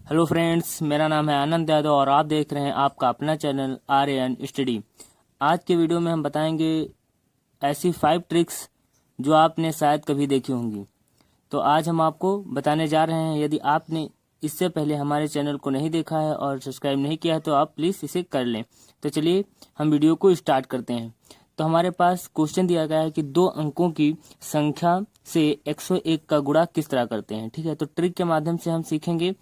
Hello friends, मेरा नाम है आनंद यादव और आप देख रहे हैं आपका अपना चैनल आर्यन स्टडी। आज के वीडियो में हम बताएंगे ऐसी 5 ट्रिक्स जो आपने शायद कभी देखी होंगी। तो आज हम आपको बताने जा रहे हैं। यदि आपने इससे पहले हमारे चैनल को नहीं देखा है और सब्सक्राइब नहीं किया है तो आप प्लीज़ इसे कर लें। तो चलिए हम वीडियो को स्टार्ट करते हैं। तो हमारे पास क्वेश्चन दिया गया है कि 2 अंकों की संख्या से 101 का गुणा किस तरह करते हैं। ठीक है, तो ट्रिक के माध्यम से हम सीखेंगे।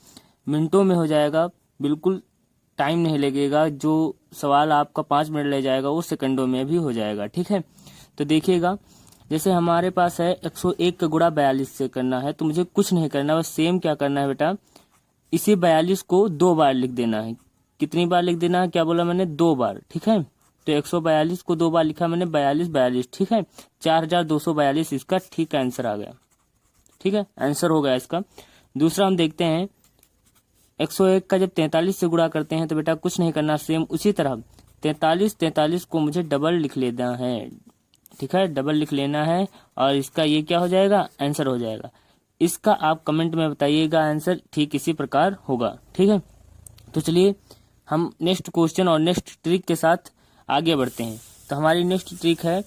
मिनटों में हो जाएगा, बिल्कुल टाइम नहीं लगेगा। जो सवाल आपका 5 मिनट ले जाएगा वो सेकंडों में भी हो जाएगा। ठीक है, तो देखिएगा, जैसे हमारे पास है 101 का गुणा 42 से करना है, तो मुझे कुछ नहीं करना, बस सेम क्या करना है बेटा, इसी 42 को 2 बार लिख देना है। कितनी बार लिख देना है, क्या बोला मैंने, 2 बार। ठीक है, तो 142 को 2 बार लिखा मैंने, 42 42। ठीक है, 4242 इसका ठीक आंसर आ गया। ठीक है, आंसर हो गया इसका। दूसरा हम देखते हैं, 101 का जब 43 से गुणा करते हैं तो बेटा कुछ नहीं करना, सेम उसी तरह 43 को मुझे डबल लिख लेना है। ठीक है, डबल लिख लेना है और इसका ये क्या हो जाएगा, आंसर हो जाएगा। इसका आप कमेंट में बताइएगा, आंसर ठीक इसी प्रकार होगा। ठीक है, तो चलिए हम नेक्स्ट क्वेश्चन और नेक्स्ट ट्रिक के साथ आगे बढ़ते हैं। तो हमारी नेक्स्ट ट्रिक है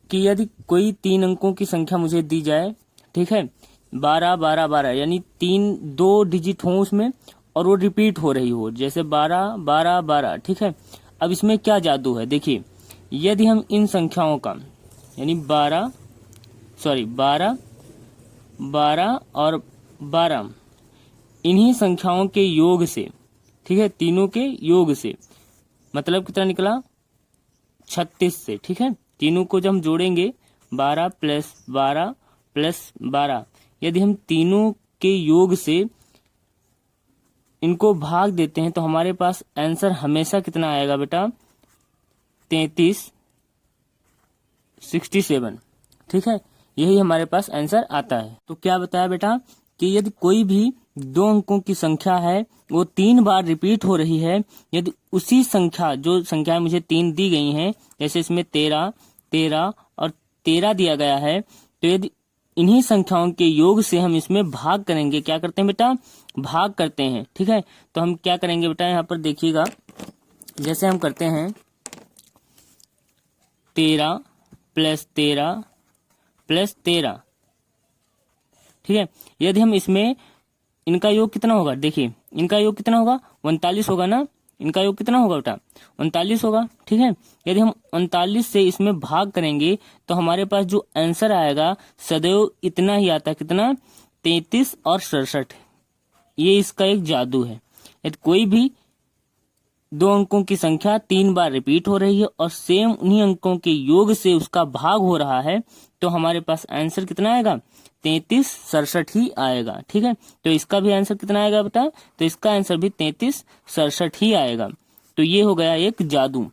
कि यदि कोई 3 अंकों की संख्या मुझे दी जाए, ठीक है, 12 12 12, यानी 2 डिजिट हो उसमें और वो रिपीट हो रही हो, जैसे 12 12 12। ठीक है, अब इसमें क्या जादू है, देखिए, यदि हम इन संख्याओं का यानी 12 12 और 12 इन्हीं संख्याओं के योग से, ठीक है, तीनों के योग से, मतलब कितना निकला, 36 से। ठीक है, तीनों को जब हम जोड़ेंगे 12 प्लस 12 प्लस 12, यदि हम तीनों के योग से इनको भाग देते हैं तो हमारे पास आंसर हमेशा कितना आएगा बेटा, 33 67। ठीक है, यही हमारे पास आंसर आता है। तो क्या बताया बेटा कि यदि कोई भी 2 अंकों की संख्या है वो 3 बार रिपीट हो रही है, यदि उसी संख्या, जो संख्याएं मुझे 3 दी गई हैं, जैसे इसमें 13 13 और 13 दिया गया है, तो यदि इन्हीं संख्याओं के योग से हम इसमें भाग करेंगे, क्या करते हैं बेटा, भाग करते हैं। ठीक है, तो हम क्या करेंगे बेटा, यहाँ पर देखिएगा, जैसे हम करते हैं 13 प्लस 13 प्लस 13। ठीक है, यदि हम इसमें इनका योग कितना होगा, देखिए इनका योग कितना होगा, 39 होगा ना, इनका योग कितना होगा बेटा, 39 होगा। ठीक है, यदि हम 39 से इसमें भाग करेंगे तो हमारे पास जो आंसर आएगा सदैव इतना ही आता है, कितना, 33 और 67। ये इसका एक जादू है। यदि कोई भी 2 अंकों की संख्या 3 बार रिपीट हो रही है और सेम उन्हीं अंकों के योग से उसका भाग हो रहा है, तो हमारे पास आंसर कितना आएगा, 33 67 ही आएगा। ठीक है, तो इसका भी आंसर कितना आएगा बता, तो इसका आंसर भी 33 67 ही आएगा। तो ये हो गया एक जादू।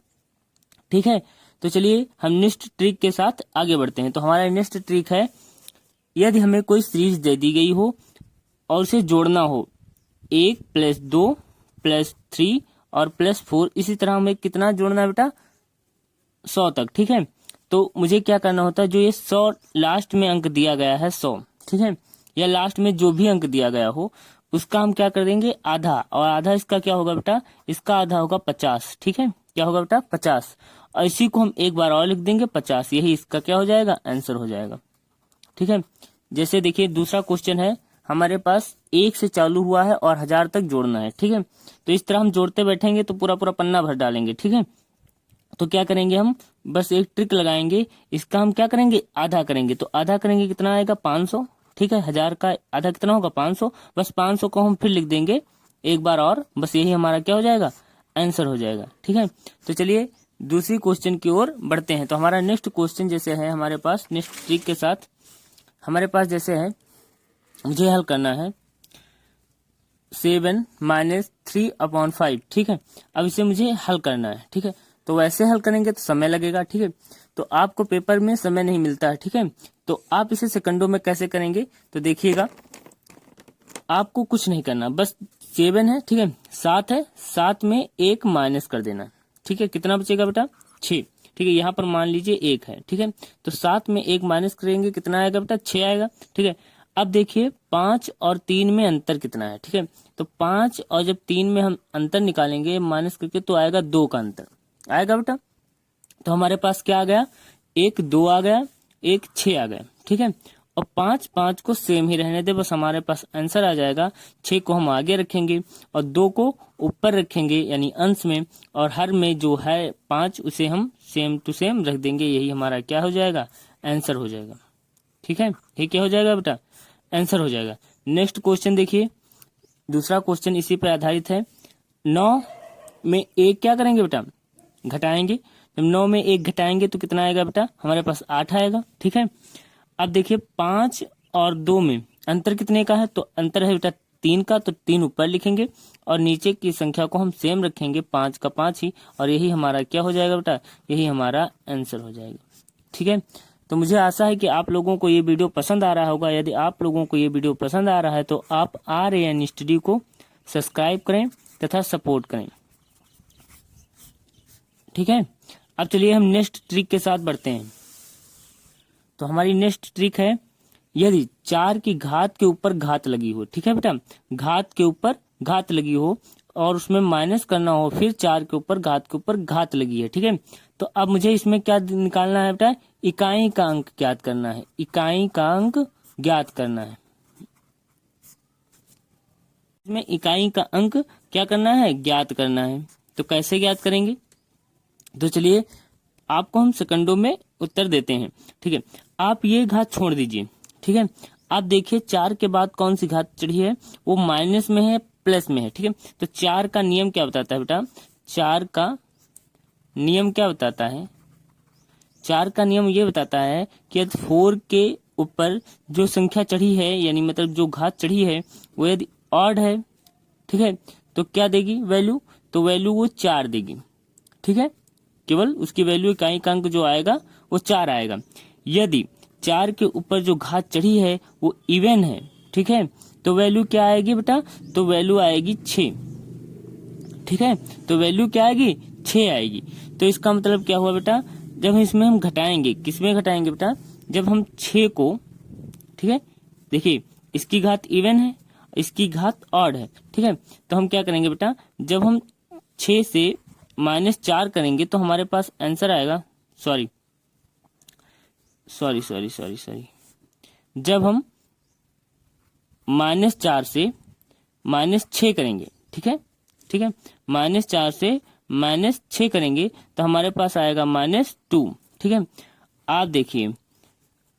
ठीक है, तो चलिए हम नेक्स्ट ट्रिक के साथ आगे बढ़ते हैं। तो हमारा नेक्स्ट ट्रिक है, यदि हमें कोई सीरीज दे दी गई हो और उसे जोड़ना हो 1 प्लस 2 प्लस 3 और प्लस 4, इसी तरह हमें कितना जोड़ना है बेटा, 100 तक। ठीक है, तो मुझे क्या करना होता है, जो ये 100 लास्ट में अंक दिया गया है 100, ठीक है, या लास्ट में जो भी अंक दिया गया हो उसका हम क्या कर देंगे, आधा, और आधा इसका क्या होगा बेटा, इसका आधा होगा 50। ठीक है, क्या होगा बेटा, 50, और इसी को हम एक बार और लिख देंगे 50, यही इसका क्या हो जाएगा, आंसर हो जाएगा। ठीक है, जैसे देखिए दूसरा क्वेश्चन है, हमारे पास 1 से चालू हुआ है और 1000 तक जोड़ना है। ठीक है, तो इस तरह हम जोड़ते बैठेंगे तो पूरा पूरा पन्ना भर डालेंगे। ठीक है, तो क्या करेंगे, हम बस एक ट्रिक लगाएंगे, इसका हम क्या करेंगे, आधा करेंगे। तो आधा करेंगे कितना आएगा, 500। ठीक है, 1000 का आधा कितना होगा, 500, बस 500 को हम फिर लिख देंगे एक बार और, बस यही हमारा क्या हो जाएगा, आंसर हो जाएगा। ठीक है, तो चलिए दूसरी क्वेश्चन की ओर बढ़ते हैं। तो हमारा नेक्स्ट क्वेश्चन जैसे है, हमारे पास नेक्स्ट ट्रिक के साथ हमारे पास जैसे है, मुझे हल करना है 7 - 3/5। ठीक है, अब इसे मुझे हल करना है। ठीक है, तो वैसे हल करेंगे तो समय लगेगा। ठीक है, तो आपको पेपर में समय नहीं मिलता है। ठीक है, तो आप इसे सेकंडों में कैसे करेंगे, तो देखिएगा, आपको कुछ नहीं करना, बस 7 है, ठीक है, 7 है, 7 में 1 माइनस कर देना। ठीक है, कितना बचेगा बेटा, 6। ठीक है, यहाँ पर मान लीजिए 1 है। ठीक है, तो 7 में 1 माइनस करेंगे, कितना आएगा बेटा, 6 आएगा। ठीक है, अब देखिए 5 और 3 में अंतर कितना है, ठीक है। तो 5 और जब 3 में हम अंतर निकालेंगे माइनस करके तो आएगा 2 का अंतर आएगा बेटा। तो हमारे पास क्या आ गया, एक 2 आ गया, एक 6 आ गया, ठीक है। और 5 को सेम ही रहने दे, बस हमारे पास आंसर आ जाएगा। 6 को हम आगे रखेंगे और 2 को ऊपर रखेंगे यानी अंश में, और हर में जो है 5 उसे हम सेम टू सेम रख देंगे। यही हमारा क्या हो जाएगा, आंसर हो जाएगा, ठीक है। ये क्या हो जाएगा बेटा, आंसर हो जाएगा। नेक्स्ट क्वेश्चन देखिए, दूसरा क्वेश्चन इसी पर आधारित है। 9 में 1 क्या करेंगे बेटा, घटाएंगे। जब 9 में 1 घटाएंगे तो कितना आएगा बेटा, हमारे पास 8 आएगा, ठीक है। अब देखिए 5 और 2 में अंतर कितने का है, तो अंतर है बेटा 3 का, तो 3 ऊपर लिखेंगे और नीचे की संख्या को हम सेम रखेंगे, 5 का 5 ही, और यही हमारा क्या हो जाएगा बेटा, यही हमारा आंसर हो जाएगा, ठीक है। तो मुझे आशा है कि आप लोगों को ये वीडियो पसंद आ रहा होगा। यदि आप लोगों को ये वीडियो पसंद आ रहा है तो आप RAN स्टडी को सब्सक्राइब करें तथा सपोर्ट करें, ठीक है। अब चलिए हम नेक्स्ट ट्रिक के साथ बढ़ते हैं। तो हमारी नेक्स्ट ट्रिक है, यदि 4 की घात के ऊपर घात लगी हो, ठीक है बेटा, घात के ऊपर घात लगी हो और उसमें माइनस करना हो, फिर 4 के ऊपर घात लगी है, ठीक है। तो अब मुझे इसमें क्या निकालना है बेटा, इकाई का अंक ज्ञात करना है, इकाई का अंक ज्ञात करना है। इसमें इकाई का अंक क्या करना है, ज्ञात करना है। तो कैसे ज्ञात करेंगे, तो चलिए आपको हम सेकंडों में उत्तर देते हैं, ठीक है। आप ये घात छोड़ दीजिए, ठीक है। आप देखिए 4 के बाद कौन सी घात चढ़ी है, वो माइनस में है प्लस में है, ठीक है। तो 4 का नियम क्या बताता है बेटा, 4 का नियम क्या बताता है, 4 का नियम ये बताता है कि यदि 4 के ऊपर जो संख्या चढ़ी है, यानी मतलब जो घात चढ़ी है वो यदि ऑड है, ठीक है, तो क्या देगी वैल्यू, तो वैल्यू वो 4 देगी, ठीक है। केवल उसकी वैल्यू इकाई का अंक जो आएगा वो 4 आएगा। यदि 4 के ऊपर जो घात चढ़ी है वो इवन है, ठीक है, तो वैल्यू क्या आएगी बेटा, तो वैल्यू आएगी 6, ठीक है। तो वैल्यू क्या आएगी, 6 आएगी। तो इसका मतलब क्या हुआ बेटा, जब इसमें हम घटाएंगे, किसमें घटाएंगे बेटा, जब हम 6 को, ठीक है, देखिए इसकी घात इवन है, इसकी घात ऑड है, ठीक है। तो हम क्या करेंगे बेटा, जब हम 6 से -4 करेंगे तो हमारे पास आंसर आएगा, सॉरी, जब हम -4 से -6 करेंगे, ठीक है, ठीक है, -4 से -6 करेंगे तो हमारे पास आएगा -2, ठीक है। आप देखिए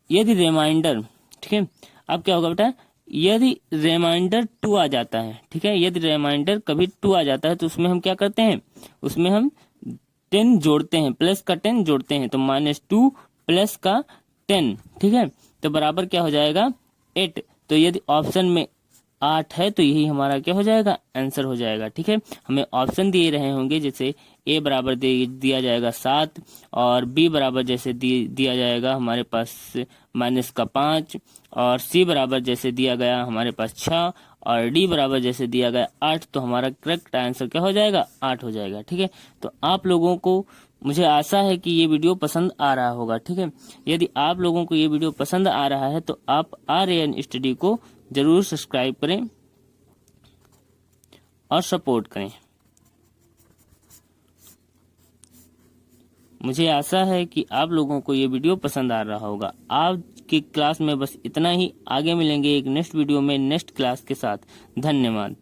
यदि रिमाइंडर, ठीक है, अब क्या होगा बेटा, यदि रिमाइंडर 2 आ जाता है, ठीक है, यदि रिमाइंडर कभी 2 आ जाता है तो उसमें हम क्या करते हैं, उसमें हम 10 जोड़ते हैं, प्लस का 10 जोड़ते हैं, तो -2 प्लस का 10, ठीक है, तो बराबर क्या हो जाएगा 8। तो यदि ऑप्शन में 8 है तो यही हमारा क्या हो जाएगा, आंसर हो जाएगा, ठीक है। हमें ऑप्शन दिए रहे होंगे, जैसे ए बराबर दिया जाएगा 7 और बी बराबर जैसे दिया जाएगा हमारे पास -5 और सी बराबर जैसे दिया गया हमारे पास 6 और डी बराबर जैसे दिया गया 8। तो हमारा करेक्ट आंसर क्या हो जाएगा, 8 हो जाएगा, ठीक है। तो आप लोगों को मुझे आशा है कि ये वीडियो पसंद आ रहा होगा, ठीक है। यदि आप लोगों को ये वीडियो पसंद आ रहा है तो आप RAN स्टडी को जरूर सब्सक्राइब करें और सपोर्ट करें। मुझे आशा है कि आप लोगों को ये वीडियो पसंद आ रहा होगा। आज की क्लास में बस इतना ही, आगे मिलेंगे एक नेक्स्ट वीडियो में नेक्स्ट क्लास के साथ। धन्यवाद।